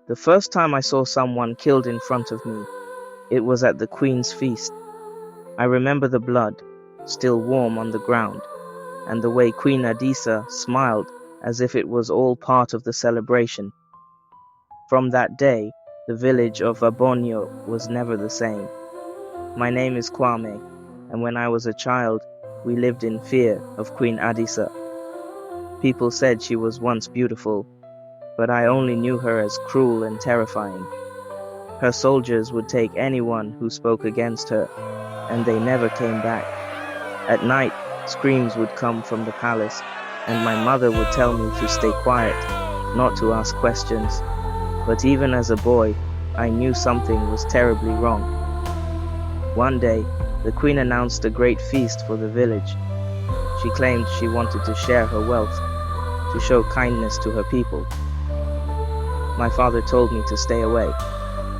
The first time I saw someone killed in front of me, it was at the Queen's feast. I remember the blood, still warm on the ground, and the way Queen Adisa smiled as if it was all part of the celebration. From that day, the village of Abonyo was never the same. My name is Kwame, and when I was a child, we lived in fear of Queen Adisa. People said she was once beautiful, but I only knew her as cruel and terrifying. Her soldiers would take anyone who spoke against her, and they never came back. At night, screams would come from the palace, and my mother would tell me to stay quiet, not to ask questions. But even as a boy, I knew something was terribly wrong. One day, the queen announced a great feast for the village. She claimed she wanted to share her wealth, to show kindness to her people. My father told me to stay away,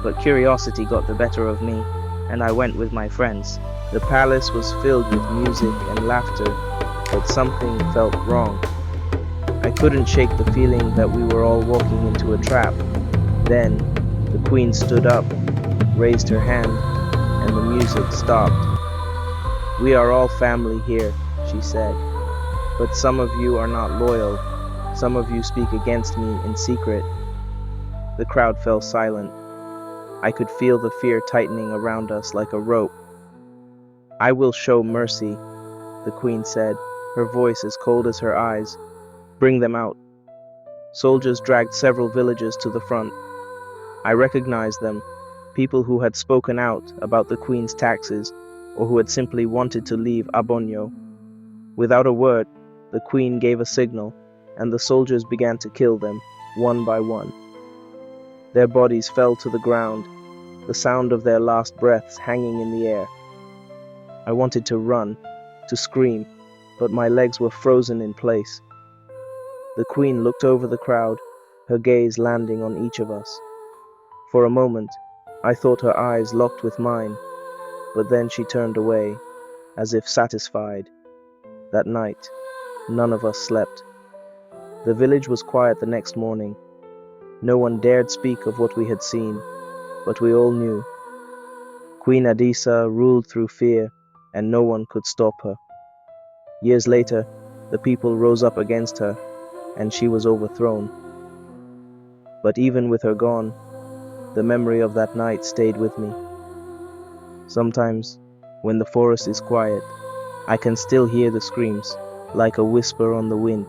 but curiosity got the better of me, and I went with my friends. The palace was filled with music and laughter, but something felt wrong. I couldn't shake the feeling that we were all walking into a trap. Then, the queen stood up, raised her hand, and the music stopped. "We are all family here," she said, "but some of you are not loyal. Some of you speak against me in secret." The crowd fell silent. I could feel the fear tightening around us like a rope. "I will show mercy," the queen said, her voice as cold as her eyes. "Bring them out." Soldiers dragged several villagers to the front. I recognized them, people who had spoken out about the queen's taxes or who had simply wanted to leave Abonyo. Without a word, the queen gave a signal, and the soldiers began to kill them, one by one. Their bodies fell to the ground, the sound of their last breaths hanging in the air. I wanted to run, to scream, but my legs were frozen in place. The queen looked over the crowd, her gaze landing on each of us. For a moment, I thought her eyes locked with mine, but then she turned away, as if satisfied. That night, none of us slept. The village was quiet the next morning. No one dared speak of what we had seen, but we all knew. Queen Adisa ruled through fear, and no one could stop her. Years later, the people rose up against her, and she was overthrown. But even with her gone, the memory of that night stayed with me. Sometimes, when the forest is quiet, I can still hear the screams, like a whisper on the wind.